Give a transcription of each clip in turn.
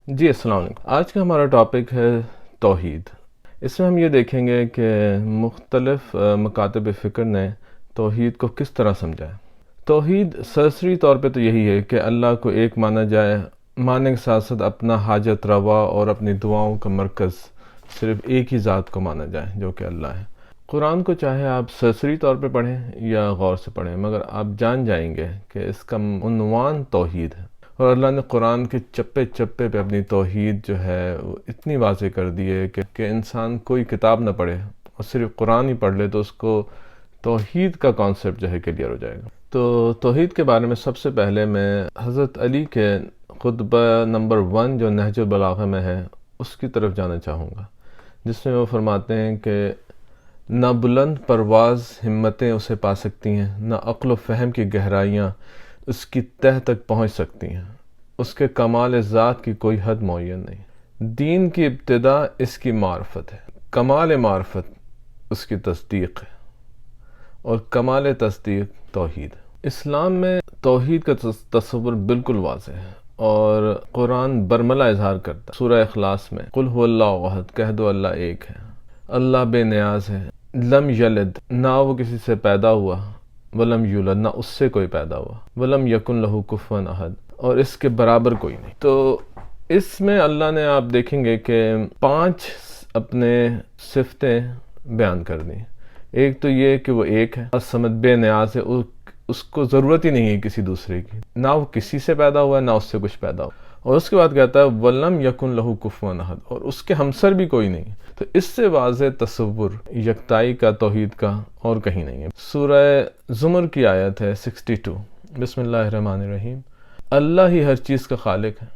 جی السلام علیکم۔ آج کا ہمارا ٹاپک ہے توحید۔ اس میں ہم یہ دیکھیں گے کہ مختلف مکاتب فکر نے توحید کو کس طرح سمجھا ہے۔ توحید سرسری طور پہ تو یہی ہے کہ اللہ کو ایک مانا جائے، ماننے کے ساتھ ساتھ اپنا حاجت روا اور اپنی دعاؤں کا مرکز صرف ایک ہی ذات کو مانا جائے جو کہ اللہ ہے۔ قرآن کو چاہے آپ سرسری طور پہ پڑھیں یا غور سے پڑھیں، مگر آپ جان جائیں گے کہ اس کا عنوان توحید ہے، اور اللہ نے قرآن کے چپے چپے پہ اپنی توحید جو ہے وہ اتنی واضح کر دی ہے کہ انسان کوئی کتاب نہ پڑھے اور صرف قرآن ہی پڑھ لے تو اس کو توحید کا کانسیپٹ جو ہے کلیئر ہو جائے گا۔ تو توحید کے بارے میں سب سے پہلے میں حضرت علی کے خطبہ نمبر 1 جو نہج البلاغہ میں ہے اس کی طرف جانا چاہوں گا، جس میں وہ فرماتے ہیں کہ نہ بلند پرواز ہمتیں اسے پا سکتی ہیں، نہ عقل و فہم کی گہرائیاں اس کی تہ تک پہنچ سکتی ہیں، اس کے کمال ذات کی کوئی حد معین نہیں۔ دین کی ابتدا اس کی معرفت ہے، کمال معرفت اس کی تصدیق ہے، اور کمال تصدیق توحید ہے۔ اسلام میں توحید کا تصور بالکل واضح ہے، اور قرآن برملا اظہار کرتا ہے۔ سورہ اخلاص میں قل هو اللہ احد، کہہ دو اللہ ایک ہے، اللہ بے نیاز ہے، لم یلد، نہ وہ کسی سے پیدا ہوا، ولم یولد، نہ اس سے کوئی پیدا ہوا، ولم یکن لہ کفوا احد، اور اس کے برابر کوئی نہیں۔ تو اس میں اللہ نے آپ دیکھیں گے کہ 5 اپنے صفتیں بیان کر دی۔ ایک تو یہ کہ وہ ایک ہے، الصمد، بے نیاز ہے، اس کو ضرورت ہی نہیں ہے کسی دوسرے کی، نہ وہ کسی سے پیدا ہوا ہے نہ اس سے کچھ پیدا ہوا، اور اس کے بعد کہتا ہے وَلَمْ يَكُنْ لَهُ كُفُوًا أَحَدٌ، اور اس کے ہمسر بھی کوئی نہیں۔ تو اس سے واضح تصور یکتائی کا، توحید کا اور کہیں نہیں ہے۔ سورہ زمر کی آیت ہے 62، بسم اللہ الرحمن الرحیم، اللہ ہی ہر چیز کا خالق ہے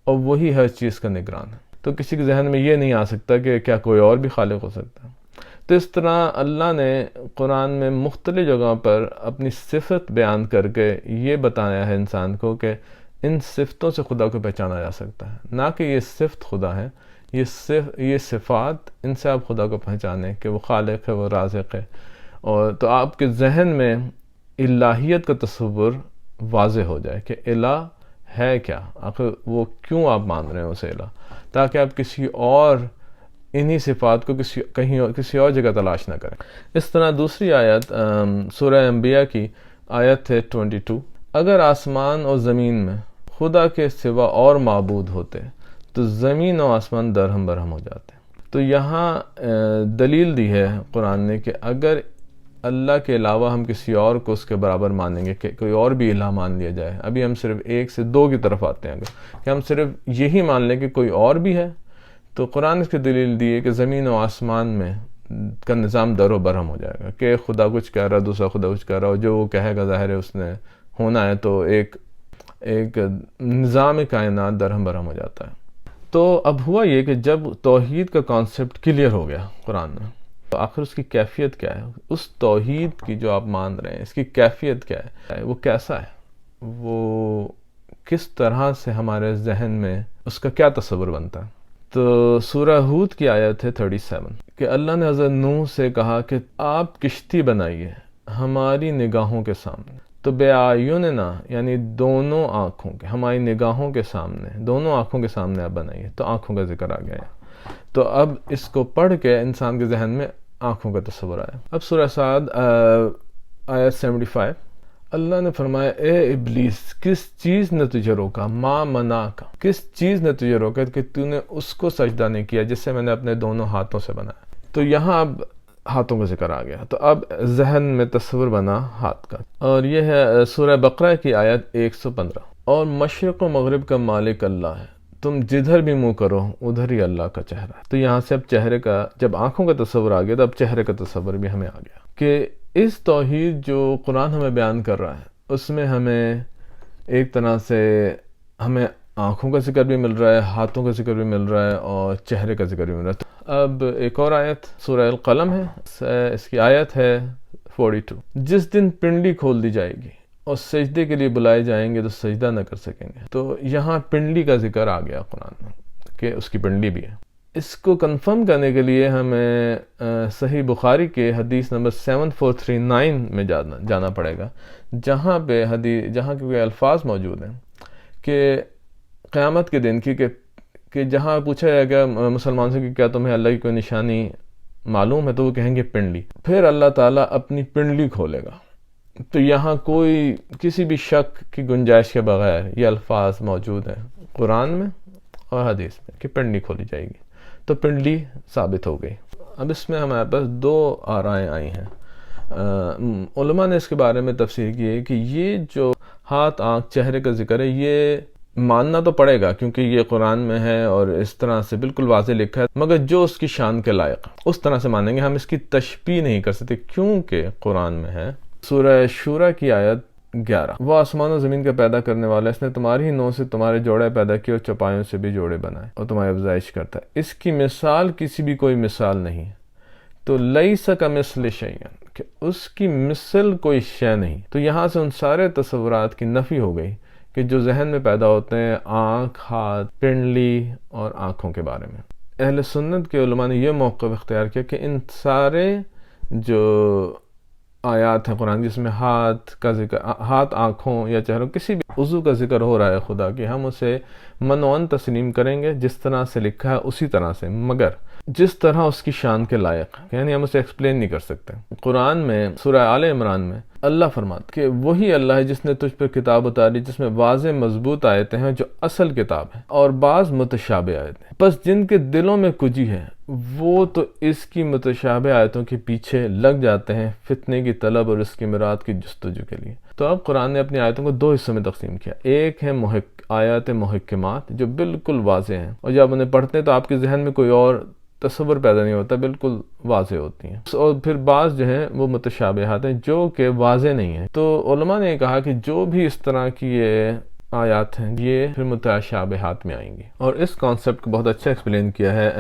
اور وہی ہر چیز کا نگران ہے۔ تو کسی کے ذہن میں یہ نہیں آ سکتا کہ کیا کوئی اور بھی خالق ہو سکتا ہے۔ تو اس طرح اللہ نے قرآن میں مختلف جگہوں پر اپنی صفت بیان کر کے یہ بتایا ہے انسان کو کہ ان صفتوں سے خدا کو پہچانا جا سکتا ہے، نہ کہ یہ صفت خدا ہے، یہ صفات، ان سے آپ خدا کو پہچانیں کہ وہ خالق ہے، وہ رازق ہے، اور تو آپ کے ذہن میں الہیت کا تصور واضح ہو جائے کہ الہ ہے کیا، آخر وہ کیوں آپ مان رہے ہیں اسے الہ، تاکہ آپ کسی اور انہی صفات کو کسی اور جگہ تلاش نہ کریں۔ اس طرح دوسری آیت سورہ انبیاء کی آیت ہے 22، اگر آسمان اور زمین میں خدا کے سوا اور معبود ہوتے تو زمین و آسمان درہم برہم ہو جاتے۔ تو یہاں دلیل دی ہے قرآن نے کہ اگر اللہ کے علاوہ ہم کسی اور کو اس کے برابر مانیں گے، کہ کوئی اور بھی الہ مان لیا جائے، ابھی ہم صرف 1 سے 2 کی طرف آتے ہیں، کہ ہم صرف یہی مان لیں کہ کوئی اور بھی ہے، تو قرآن اس کی دلیل دی ہے کہ زمین و آسمان میں کا نظام در و برہم ہو جائے گا، کہ خدا کچھ کہہ رہا، دوسرا خدا کچھ کہہ رہا، اور جو وہ کہے گا ظاہر ہے اس نے ہونا ہے، تو ایک نظام کائنات درہم برہم ہو جاتا ہے۔ تو اب ہوا یہ کہ جب توحید کا کانسیپٹ کلیئر ہو گیا قرآن میں، تو آخر اس کی کیفیت کیا ہے؟ اس توحید کی جو آپ مان رہے ہیں، اس کی کیفیت کیا ہے؟ وہ کیسا ہے؟ وہ کس طرح سے ہمارے ذہن میں اس کا کیا تصور بنتا ہے؟ تو سورہ ہود کی آیت ہے 37 کہ اللہ نے حضرت نوح سے کہا کہ آپ کشتی بنائیے ہماری نگاہوں کے سامنے، تو بے اعیننا یعنی دونوں آنکھوں کے، ہماری نگاہوں کے سامنے، دونوں آنکھوں کے سامنے آپ بنائیے۔ تو آنکھوں کا ذکر آ گیا ہے، تو اب اس کو پڑھ کے انسان کے ذہن میں آنکھوں کا تصور آیا۔ اب سورہ صاد آیت 75، اللہ نے فرمایا اے ابلیس، کس چیز نے تجھے روکا، ما منع کا، کس چیز نے تجھے روکا کہ تو نے اس کو سجدہ نہیں کیا جس سے میں نے اپنے دونوں ہاتھوں سے بنایا۔ تو یہاں اب ہاتھوں کا ذکر آ گیا، تو اب ذہن میں تصور بنا ہاتھ کا، اور یہ ہے سورہ بقرہ کی آیت 115، اور مشرق و مغرب کا مالک اللہ ہے، تم جدھر بھی منہ کرو ادھر ہی اللہ کا چہرہ ہے۔ تو یہاں سے اب چہرے کا، جب آنکھوں کا تصور آ گیا تو اب چہرے کا تصور بھی ہمیں آ گیا کہ اس توحید جو قرآن ہمیں بیان کر رہا ہے اس میں ہمیں ایک طرح سے ہمیں آنکھوں کا ذکر بھی مل رہا ہے، ہاتھوں کا ذکر بھی مل رہا ہے، اور چہرے کا ذکر بھی مل رہا ہے۔ اب ایک اور آیت سورہ القلم ہے، اس کی آیت ہے 42، جس دن پنڈلی کھول دی جائے گی اور سجدے کے لیے بلائے جائیں گے تو سجدہ نہ کر سکیں گے۔ تو یہاں پنڈلی کا ذکر آ گیا قرآن میں کہ اس کی پنڈلی بھی ہے۔ اس کو کنفرم کرنے کے لیے ہمیں صحیح بخاری کے حدیث نمبر 7439 میں جانا پڑے گا، جہاں کے الفاظ موجود ہیں کہ قیامت کے دن کی کہ کہ جہاں پوچھا جائے گا مسلمان سے کہ کیا تمہیں اللہ کی کوئی نشانی معلوم ہے، تو وہ کہیں گے پنڈلی، پھر اللہ تعالیٰ اپنی پنڈلی کھولے گا. تو یہاں کوئی کسی بھی شک کی گنجائش کے بغیر یہ الفاظ موجود ہیں قرآن میں اور حدیث میں کہ پنڈلی کھولی جائے گی، تو پنڈلی ثابت ہو گئی. اب اس میں ہمارے پاس دو آرائیں آئی ہیں. علماء نے اس کے بارے میں تفسیر کی ہے کہ یہ جو ہاتھ آنکھ چہرے کا ذکر ہے یہ ماننا تو پڑے گا کیونکہ یہ قرآن میں ہے اور اس طرح سے بالکل واضح لکھا ہے، مگر جو اس کی شان کے لائق اس طرح سے مانیں گے. ہم اس کی تشبیہ نہیں کر سکتے کیونکہ قرآن میں ہے. سورہ شورى کی آیت 11، وہ آسمان و زمین کا پیدا کرنے والا، اس نے تمہاری ہی نوع سے تمہارے جوڑے پیدا کیے اور چوپایوں سے بھی جوڑے بنائے اور تمہاری افزائش کرتا ہے. اس کی مثال کسی بھی کوئی مثال نہیں. تو لیس کمثلہ شیء، کہ اس کی مثل کوئی شے نہیں. تو یہاں سے ان سارے تصورات کی نفی ہو گئی کہ جو ذہن میں پیدا ہوتے ہیں آنکھ، ہاتھ، پنڈلی اور آنکھوں کے بارے میں. اہل سنت کے علماء نے یہ موقف اختیار کیا کہ ان سارے جو آیات ہیں قرآن جس میں ہاتھ کا ذکر، ہاتھ، آنکھوں یا چہروں کسی بھی عضو کا ذکر ہو رہا ہے خدا کی، ہم اسے منوعاً تسلیم کریں گے جس طرح سے لکھا ہے اسی طرح سے، مگر جس طرح اس کی شان کے لائق ہے، یعنی ہم اسے ایکسپلین نہیں کر سکتے. قرآن میں سورہ آل عمران میں اللہ فرماتا کہ وہی اللہ ہے جس نے تجھ پر کتاب اتاری جس میں واضح مضبوط آیتیں ہیں جو اصل کتاب ہے، اور بعض متشابہ آیتیں، بس جن کے دلوں میں کجی ہے وہ تو اس کی متشابہ آیتوں کے پیچھے لگ جاتے ہیں فتنے کی طلب اور اس کی مراد کی جستجو کے لیے. تو اب قرآن نے اپنی آیتوں کو دو حصوں میں تقسیم کیا. ایک ہے آیات محکمات جو بالکل واضح ہیں، اور جب انہیں پڑھتے ہیں تو آپ کے ذہن میں کوئی اور تصور پیدا نہیں ہوتا، بالکل واضح ہوتی ہیں. اور پھر بعض جو ہیں وہ متشابہات ہیں جو کہ واضح نہیں ہیں. تو علماء نے کہا کہ جو بھی اس طرح کی یہ آیات ہیں یہ پھر متشابہات میں آئیں گی. اور اس کانسیپٹ کو بہت اچھا ایکسپلین کیا ہے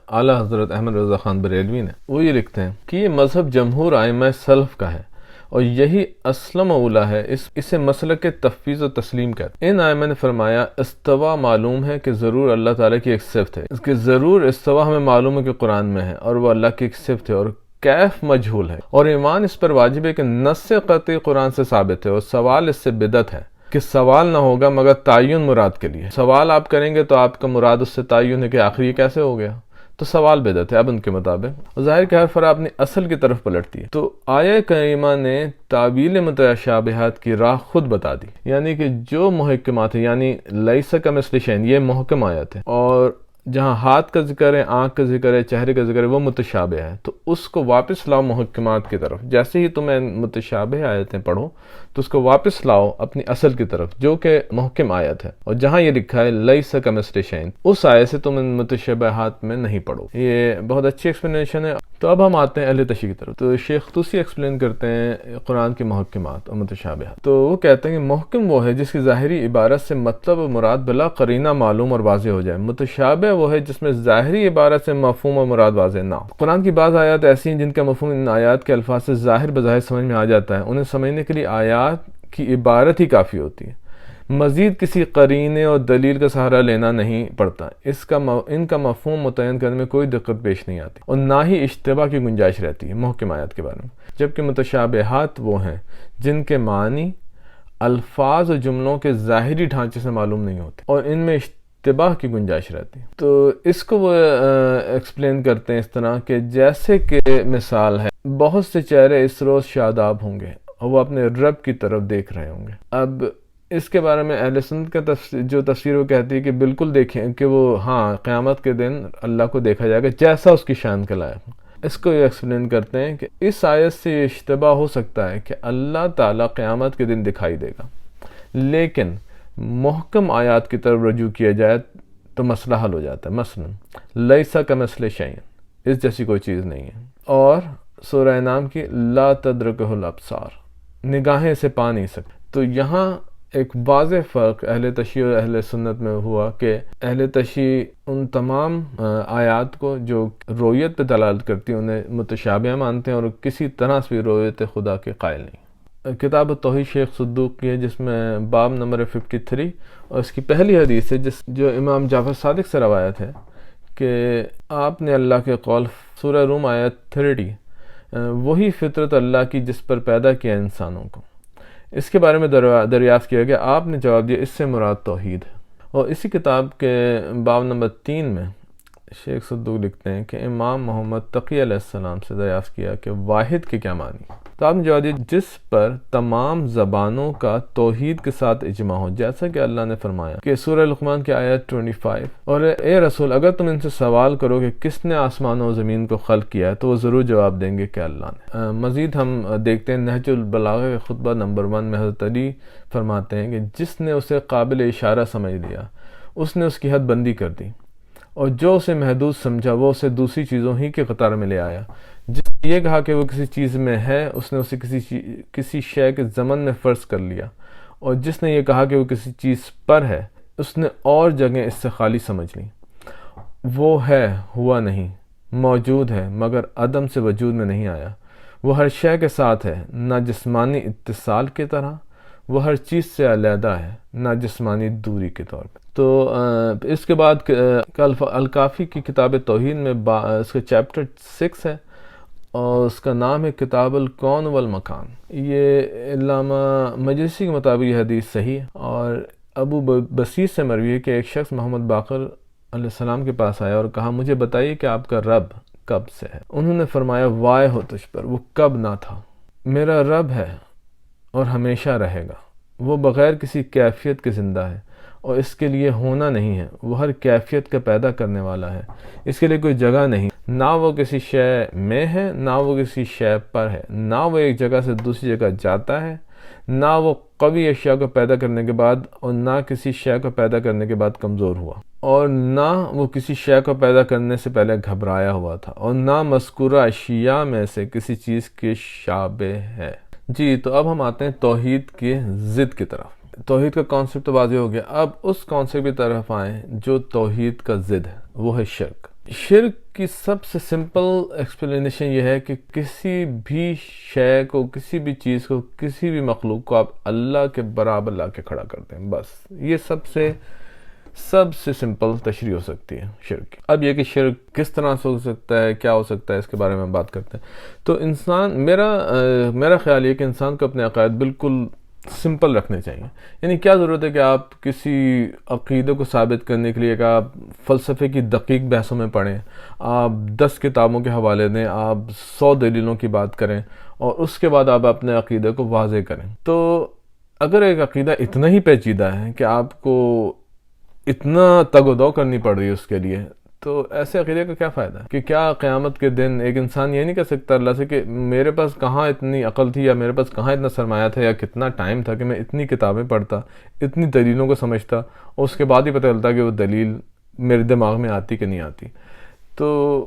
اعلیٰ حضرت احمد رضا خان بریلوی نے. وہ یہ لکھتے ہیں کہ یہ مذہب جمہور ائمہ سلف کا ہے اور یہی اسلم اولا ہے، اسے مسلک تفویض و تسلیم کہتے ہیں. ان ائمہ نے فرمایا استوا معلوم ہے کہ ضرور اللہ تعالیٰ کی ایک صفت ہے، اس کے ضرور استوا ہمیں معلوم ہے کہ قرآن میں ہے اور وہ اللہ کی ایک صفت ہے، اور کیف مجہول ہے، اور ایمان اس پر واجب ہے کہ نص قطعی قرآن سے ثابت ہے، اور سوال اس سے بدعت ہے کہ سوال نہ ہوگا مگر تعین مراد کے لیے. سوال آپ کریں گے تو آپ کا مراد اس سے تعین ہے کہ آخر یہ کیسے ہو گیا، تو سوال بدعت ہے اب ان کے مطابق. ظاہر کہ ہر فرع اپنی اصل کی طرف پلٹتی ہے. تو آیہ کریمہ نے تعویل متشابہات کی راہ خود بتا دی، یعنی کہ جو محکمات ہیں، یعنی لیس کمثلہ شیء، یہ محکم آیت ہے، اور جہاں ہاتھ کا ذکر ہے، آنکھ کا ذکر ہے، چہرے کا ذکر ہے، وہ متشابہ ہے. تو اس کو واپس لاؤ محکمات کی طرف. جیسے ہی تمہیں متشابہ آیتیں پڑھو تو اس کو واپس لاؤ اپنی اصل کی طرف جو کہ محکم آیت ہے، اور جہاں یہ لکھا ہے لیس کمثلہ شیء اس آیت سے تم ان متشابہات میں نہیں پڑھو. یہ بہت اچھی ایکسپلینیشن ہے. تو اب ہم آتے ہیں اہل تشریح کی طرف. تو شیخ طوسی ایکسپلین کرتے ہیں قرآن کی محکمات اور متشابہات. تو وہ کہتے ہیں کہ محکم وہ ہے جس کی ظاہری عبارت سے مطلب و مراد بلا قرینہ معلوم اور واضح ہو جائے. متشابہ وہ ہے جس میں ظاہری عبارت سے مفہوم و مراد واضح نہ ہو. قرآن کی بعض آیات ایسی ہیں جن کا مفہوم ان آیات کے الفاظ سے ظاہر بظاہر سمجھ میں آ جاتا ہے، انہیں سمجھنے کے لیے آیات کی عبارت ہی کافی ہوتی ہے، مزید کسی قرینے اور دلیل کا سہارا لینا نہیں پڑتا. ان کا مفہوم متعین کرنے میں کوئی دقت پیش نہیں آتی اور نہ ہی اشتباہ کی گنجائش رہتی ہے محکم آیات کے بارے میں. جبکہ متشابہات وہ ہیں جن کے معنی الفاظ اور جملوں کے ظاہری ڈھانچے سے معلوم نہیں ہوتے اور ان میں اشتباہ کی گنجائش رہتی ہے. تو اس کو وہ ایکسپلین کرتے ہیں اس طرح کہ جیسے کہ مثال ہے بہت سے چہرے اس روز شاداب ہوں گے اور وہ اپنے رب کی طرف دیکھ رہے ہوں گے. اب اس کے بارے میں اہل سنت کا جو تفسیر وہ کہتی ہے کہ بالکل دیکھیں کہ وہ قیامت کے دن اللہ کو دیکھا جائے گا جیسا اس کی شان کے لائق. اس کو یہ ایکسپلین کرتے ہیں کہ اس آیت سے یہ اشتباہ ہو سکتا ہے کہ اللہ تعالیٰ قیامت کے دن دکھائی دے گا، لیکن محکم آیات کی طرف رجوع کیا جائے تو مسئلہ حل ہو جاتا ہے. مثلا لیس کمثلہ شیء، اس جیسی کوئی چیز نہیں ہے. اور سورہ انعام کی لا تدرکہ الابصار، نگاہیں اسے پا نہیں سکتی. تو یہاں ایک واضح فرق اہل تشیع اور اہل سنت میں ہوا کہ اہل تشیع ان تمام آیات کو جو رؤیت پہ دلالت کرتی ہیں انہیں متشابہ مانتے ہیں اور کسی طرح سے بھی رؤیت خدا کے قائل نہیں. کتاب التوحید شیخ صدوق کی ہے جس میں باب نمبر 53 اور اس کی پہلی حدیث ہے جو امام جعفر صادق سے روایت ہے کہ آپ نے اللہ کے قول سورہ روم آیت 30 وہی فطرت اللہ کی جس پر پیدا کیا انسانوں کو. اس کے بارے میں دریافت کیا گیا، آپ نے جواب دیا اس سے مراد توحید ہے. اور اسی کتاب کے باب نمبر 3 میں شیخ صدوق لکھتے ہیں کہ امام محمد تقی علیہ السلام سے دریافت کیا کہ واحد کے کیا معنی، تو آپ نے جواب دیا جس پر تمام زبانوں کا توحید کے ساتھ اجماع ہو، جیسا کہ اللہ نے فرمایا کہ سورہ لقمان کی آیت 25، اور اے رسول اگر تم ان سے سوال کرو کہ کس نے آسمانوں و زمین کو خلق کیا ہے تو وہ ضرور جواب دیں گے کہ اللہ نے۔ مزید ہم دیکھتے ہیں نہج البلاغہ کے خطبہ نمبر 1 میں حضرت علی فرماتے ہیں کہ جس نے اسے قابل اشارہ سمجھ لیا اس نے اس کی حد بندی کر دی، اور جو اسے محدود سمجھا وہ اسے دوسری چیزوں ہی کے قطار میں لے آیا۔ جس نے یہ کہا کہ وہ کسی چیز میں ہے اس نے اسے کسی شے کے ضمن میں فرض کر لیا، اور جس نے یہ کہا کہ وہ کسی چیز پر ہے اس نے اور جگہیں اس سے خالی سمجھ لیں۔ وہ ہے، ہوا نہیں، موجود ہے مگر عدم سے وجود میں نہیں آیا، وہ ہر شے کے ساتھ ہے نہ جسمانی اتصال کی طرح، وہ ہر چیز سے علیحدہ ہے نہ جسمانی دوری کے طور پہ۔ تو اس کے بعد الکافی کی کتاب توحید میں اس کا چیپٹر 6 ہے اور اس کا نام ہے کتاب الکون والمکان۔ یہ علامہ مجلسی کے مطابق یہ حدیث صحیح ہے، اور ابو بصیر سے مروی ہے کہ ایک شخص محمد باقر علیہ السلام کے پاس آیا اور کہا مجھے بتائیے کہ آپ کا رب کب سے ہے؟ انہوں نے فرمایا وائے ہو تجھ پر، وہ کب نہ تھا، میرا رب ہے اور ہمیشہ رہے گا، وہ بغیر کسی کیفیت کے زندہ ہے اور اس کے لیے ہونا نہیں ہے، وہ ہر کیفیت کا پیدا کرنے والا ہے، اس کے لیے کوئی جگہ نہیں، نہ وہ کسی شے میں ہے نہ وہ کسی شے پر ہے، نہ وہ ایک جگہ سے دوسری جگہ جاتا ہے، نہ وہ قوی اشیاء کو پیدا کرنے کے بعد اور نہ کسی شے کو پیدا کرنے کے بعد کمزور ہوا، اور نہ وہ کسی شے کو پیدا کرنے سے پہلے گھبرایا ہوا تھا، اور نہ مذکورہ اشیاء میں سے کسی چیز کے شابہ ہے۔ جی تو اب ہم آتے ہیں توحید کی ضد کی طرف۔ توحید کا کانسیپٹ تو واضح ہو گیا، اب اس کانسیپٹ کی طرف آئیں جو توحید کا ضد ہے، وہ ہے شرک۔ شرک کی سب سے سمپل ایکسپلینیشن یہ ہے کہ کسی بھی شے کو، کسی بھی چیز کو، کسی بھی مخلوق کو آپ اللہ کے برابر لا کے کھڑا کر دیں، بس یہ سب سے سمپل تشریح ہو سکتی ہے شرک کی۔ اب یہ کہ شرک کس طرح سے ہو سکتا ہے، کیا ہو سکتا ہے، اس کے بارے میں بات کرتے ہیں۔ تو انسان، میرا خیال یہ کہ انسان کو اپنے عقائد بالکل سمپل رکھنے چاہیے۔ یعنی کیا ضرورت ہے کہ آپ کسی عقیدے کو ثابت کرنے کے لیے کہ آپ فلسفے کی دقیق بحثوں میں پڑھیں، آپ 10 کتابوں کے حوالے دیں، آپ 100 دلیلوں کی بات کریں اور اس کے بعد آپ اپنے عقیدے کو واضح کریں۔ تو اگر ایک عقیدہ اتنا ہی پیچیدہ ہے کہ آپ کو اتنا تگ و دو کرنی پڑ رہی ہے اس کے لیے، تو ایسے عقیدے کا کیا فائدہ ہے؟ کہ کیا قیامت کے دن ایک انسان یہ نہیں کہہ سکتا اللہ سے کہ میرے پاس کہاں اتنی عقل تھی، یا میرے پاس کہاں اتنا سرمایہ تھا، یا کتنا ٹائم تھا کہ میں اتنی کتابیں پڑھتا، اتنی دلیلوں کو سمجھتا، اور اس کے بعد ہی پتہ چلتا کہ وہ دلیل میرے دماغ میں آتی کہ نہیں آتی۔ تو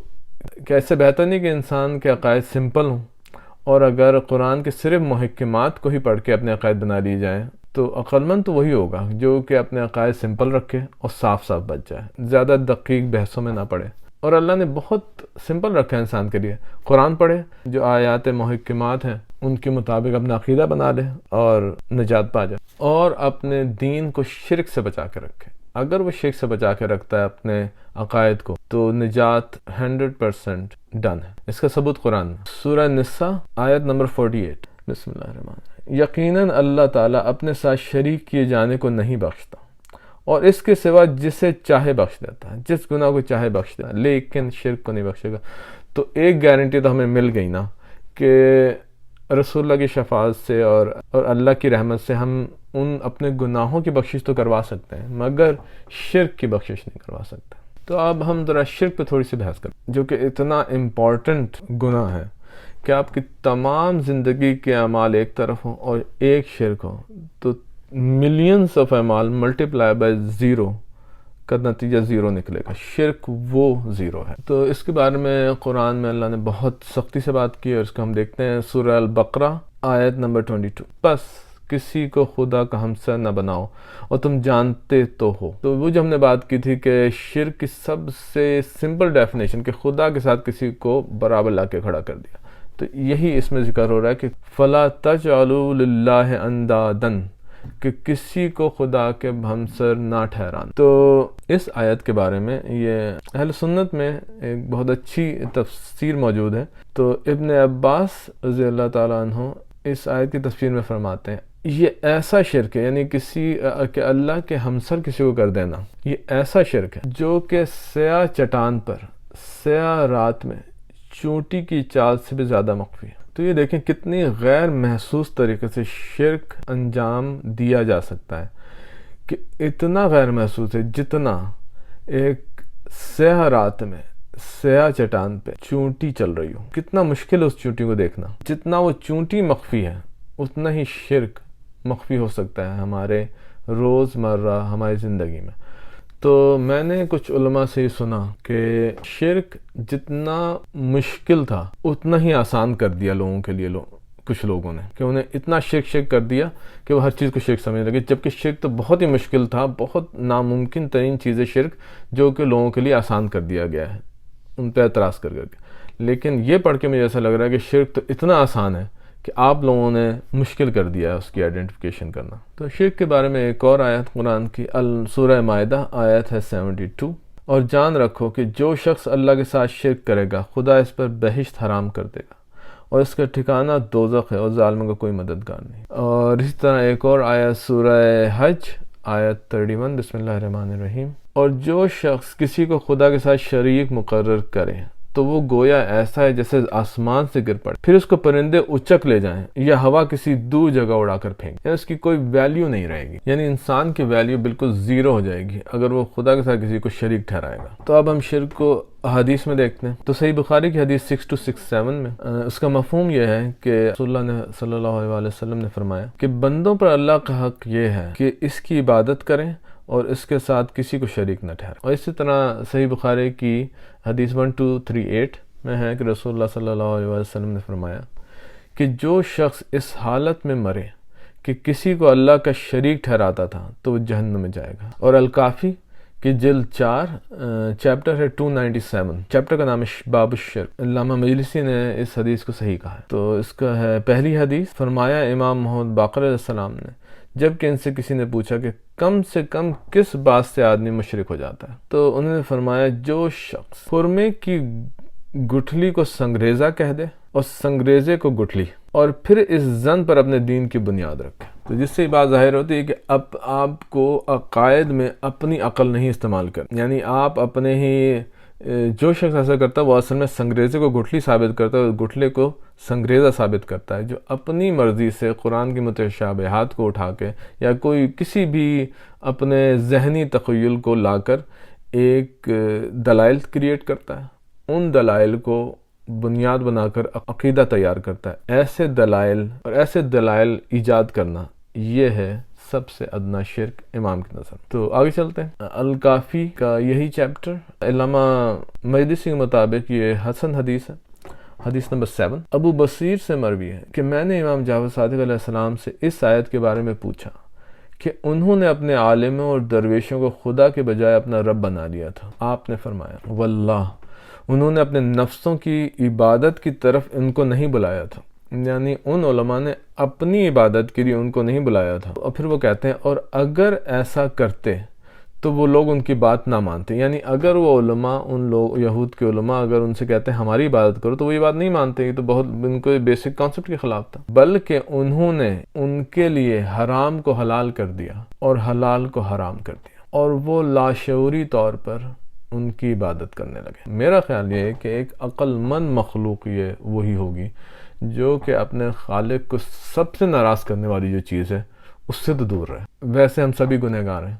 کیا اس سے بہتر نہیں کہ انسان کے عقائد سمپل ہوں، اور اگر قرآن کے صرف محکمات کو ہی پڑھ کے اپنے عقائد بنا لیے جائیں تو عقل مند تو وہی ہوگا جو کہ اپنے عقائد سمپل رکھے اور صاف بچ جائے، زیادہ دقیق بحثوں میں نہ پڑے۔ اور اللہ نے بہت سمپل رکھا ہے انسان کے لیے، قرآن پڑھے، جو آیات محکمات ہیں ان کے مطابق اپنا عقیدہ بنا لے اور نجات پا جائے، اور اپنے دین کو شرک سے بچا کے رکھے۔ اگر وہ شرک سے بچا کے رکھتا ہے اپنے عقائد کو تو نجات 100% ڈن ہے۔ اس کا ثبوت قرآن میں سورہ نساء آیت نمبر 48، بسم اللہ الرحمن الرحیم، یقیناً اللہ تعالیٰ اپنے ساتھ شریک کیے جانے کو نہیں بخشتا، اور اس کے سوا جسے چاہے بخش دیتا ہے، جس گناہ کو چاہے بخش دیتا ہے، لیکن شرک کو نہیں بخشے گا۔ تو ایک گارنٹی تو ہمیں مل گئی نا کہ رسول اللہ کی شفاعت سے اور اللہ کی رحمت سے ہم ان اپنے گناہوں کی بخشش تو کروا سکتے ہیں، مگر شرک کی بخشش نہیں کروا سکتے۔ تو اب ہم ذرا شرک پہ تھوڑی سی بحث کریں، جو کہ اتنا امپورٹنٹ گناہ ہے کہ آپ کی تمام زندگی کے اعمال ایک طرف ہوں اور ایک شرک ہو تو ملینز آف اعمال ملٹیپلائی بائی 0 کا نتیجہ 0 نکلے گا۔ شرک وہ 0 ہے۔ تو اس کے بارے میں قرآن میں اللہ نے بہت سختی سے بات کی، اور اس کو ہم دیکھتے ہیں سورہ البقرہ آیت نمبر 22، بس کسی کو خدا کا ہمسر نہ بناؤ اور تم جانتے تو ہو۔ تو وہ جو ہم نے بات کی تھی کہ شرک کی سب سے سمپل ڈیفینیشن کہ خدا کے ساتھ کسی کو برابر لا کے کھڑا کر دیا، تو یہی اس میں ذکر ہو رہا ہے کہ فَلَا تَجْعَلُوا لِلَّهِ أَنْدَادًا، کہ کسی کو خدا کے ہمسر نہ ٹھہرانا۔ تو اس آیت کے بارے میں یہ اہل سنت میں ایک بہت اچھی تفسیر موجود ہے۔ تو ابن عباس رضی اللہ تعالیٰ عنہ اس آیت کی تفسیر میں فرماتے ہیں یہ ایسا شرک ہے، یعنی کہ اللہ کے ہمسر کسی کو کر دینا، یہ ایسا شرک ہے جو کہ سیاہ چٹان پر سیاہ رات میں چونٹی کی چال سے بھی زیادہ مخفی ہے۔ تو یہ دیکھیں کتنی غیر محسوس طریقے سے شرک انجام دیا جا سکتا ہے، کہ اتنا غیر محسوس ہے جتنا ایک سیاہ رات میں سیاہ چٹان پہ چونٹی چل رہی ہو۔ کتنا مشکل ہے اس چونٹی کو دیکھنا، جتنا وہ چونٹی مخفی ہے اتنا ہی شرک مخفی ہو سکتا ہے ہمارے روزمرہ ہماری زندگی میں۔ تو میں نے کچھ علماء سے ہی سنا کہ شرک جتنا مشکل تھا اتنا ہی آسان کر دیا لوگوں کے لیے، کچھ لوگوں نے، کہ انہیں اتنا شرک کر دیا کہ وہ ہر چیز کو شرک سمجھنے لگے، جبکہ شرک تو بہت ہی مشکل تھا، بہت ناممکن ترین چیز ہے شرک، جو کہ لوگوں کے لیے آسان کر دیا گیا ہے ان پہ اعتراض کر کے۔ لیکن یہ پڑھ کے مجھے ایسا لگ رہا ہے کہ شرک تو اتنا آسان ہے کہ آپ لوگوں نے مشکل کر دیا ہے اس کی آئیڈینٹیفیکیشن کرنا۔ تو شرک کے بارے میں ایک اور آیت قرآن کی سورہ مائدہ آیت ہے 72، اور جان رکھو کہ جو شخص اللہ کے ساتھ شرک کرے گا خدا اس پر بہشت حرام کر دے گا، اور اس کا ٹھکانہ دوزخ ہے، اور ظالموں کا کوئی مددگار نہیں۔ اور اسی طرح ایک اور آیت سورہ حج آیت 31، بسم اللہ الرحمن الرحیم، اور جو شخص کسی کو خدا کے ساتھ شریک مقرر کرے تو وہ گویا ایسا ہے جیسے آسمان سے گر پڑے، پھر اس کو پرندے اچک لے جائیں یا ہوا کسی دور جگہ اڑا کر پھینک، یعنی اس کی کوئی ویلیو نہیں رہے گی، یعنی انسان کی ویلیو بالکل زیرو ہو جائے گی اگر وہ خدا کے ساتھ کسی کو شریک ٹھہرائے گا۔ تو اب ہم شرک کو حدیث میں دیکھتے ہیں۔ تو صحیح بخاری کی حدیث 6267 میں اس کا مفہوم یہ ہے کہ رسول اللہ نے صلی اللہ علیہ وسلم نے فرمایا کہ بندوں پر اللہ کا حق یہ ہے کہ اس کی عبادت کریں اور اس کے ساتھ کسی کو شریک نہ ٹھہرائیں۔ اور اسی طرح صحیح بخاری کی حدیث 1238 میں ہے کہ رسول اللہ صلی اللہ علیہ وسلم نے فرمایا کہ جو شخص اس حالت میں مرے کہ کسی کو اللہ کا شریک ٹھہراتا تھا تو وہ جہنم میں جائے گا۔ اور الکافی کی جلد 4 چیپٹر ہے 297، چیپٹر کا نام ہے باب الشرک۔ علامہ مجلسی نے اس حدیث کو صحیح کہا ہے۔ تو اس کا ہے پہلی حدیث، فرمایا امام محمد باقر علیہ السلام نے جب کہ ان سے کسی نے پوچھا کہ کم سے کم کس بات سے آدمی مشرک ہو جاتا ہے، تو انہوں نے فرمایا جو شخص خرمے کی گٹھلی کو سنگریزہ کہہ دے اور سنگریزے کو گٹھلی، اور پھر اس زن پر اپنے دین کی بنیاد رکھے۔ تو جس سے یہ بات ظاہر ہوتی ہے کہ اب آپ کو عقائد میں اپنی عقل نہیں استعمال کر، یعنی آپ اپنے ہی جو شخص ایسا کرتا ہے وہ اصل میں سنگریزے کو گٹھلی ثابت کرتا ہے اور گٹھلے کو سنگریزہ ثابت کرتا ہے، جو اپنی مرضی سے قرآن کی متشابہات کو اٹھا کے یا کوئی کسی بھی اپنے ذہنی تخیل کو لا کر ایک دلائل کریٹ کرتا ہے، ان دلائل کو بنیاد بنا کر عقیدہ تیار کرتا ہے۔ ایسے دلائل ایجاد کرنا یہ ہے سب سے ادنا شرک امام کی نظر۔ تو آگے چلتے ہیں۔ الکافی کا یہی چیپٹر، علامہ مجلسی کے مطابق یہ حسن حدیث ہے، حدیث نمبر 7۔ ابو بصیر سے مروی ہے کہ میں نے امام جعفر صادق علیہ السلام سے اس آیت کے بارے میں پوچھا کہ انہوں نے اپنے عالموں اور درویشوں کو خدا کے بجائے اپنا رب بنا لیا تھا۔ آپ نے فرمایا واللہ انہوں نے اپنے نفسوں کی عبادت کی طرف ان کو نہیں بلایا تھا، یعنی ان علماء نے اپنی عبادت کے لیے ان کو نہیں بلایا تھا۔ اور پھر وہ کہتے ہیں اور اگر ایسا کرتے تو وہ لوگ ان کی بات نہ مانتے، یعنی اگر وہ علماء ان لوگ یہود کے علماء اگر ان سے کہتے ہیں ہماری عبادت کرو تو وہ یہ بات نہیں مانتے، یہ تو بہت ان کو بیسک کانسیپٹ کے خلاف تھا، بلکہ انہوں نے ان کے لیے حرام کو حلال کر دیا اور حلال کو حرام کر دیا، اور وہ لاشعوری طور پر ان کی عبادت کرنے لگے۔ میرا خیال یہ ہے کہ ایک عقل مند مخلوق یہ وہی ہوگی جو کہ اپنے خالق کو سب سے ناراض کرنے والی جو چیز ہے اس سے تو دور رہے۔ ویسے ہم سبھی گنہگار ہیں،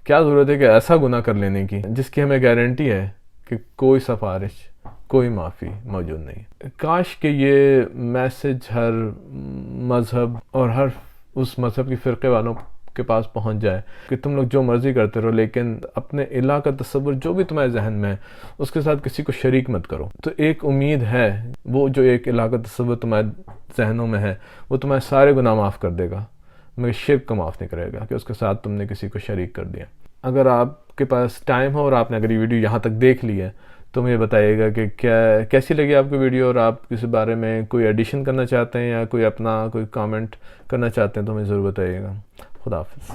کیا ضرورت ہے کہ ایسا گناہ کر لینے کی جس کی ہمیں گارنٹی ہے کہ کوئی سفارش کوئی معافی موجود نہیں۔ کاش کہ یہ میسج ہر مذہب اور ہر اس مذہب کی فرقے والوں کے پاس پہنچ جائے کہ تم لوگ جو مرضی کرتے رہو لیکن اپنے الہ کا تصور جو بھی تمہارے ذہن میں ہے اس کے ساتھ کسی کو شریک مت کرو۔ تو ایک امید ہے وہ جو ایک الہ کا تصور تمہارے ذہنوں میں ہے وہ تمہارے سارے گناہ معاف کر دے گا مگر شرک کو معاف نہیں کرے گا کہ اس کے ساتھ تم نے کسی کو شریک کر دیا۔ اگر آپ کے پاس ٹائم ہو اور آپ نے اگر یہ ویڈیو یہاں تک دیکھ لی ہے تو مجھے بتائیے گا کہ کیسی لگی آپ کو ویڈیو، اور آپ کسی بارے میں کوئی ایڈیشن کرنا چاہتے ہیں یا کوئی اپنا کوئی کامنٹ کرنا چاہتے ہیں تو مجھے ضرور بتائیے گا۔ خدا حافظ۔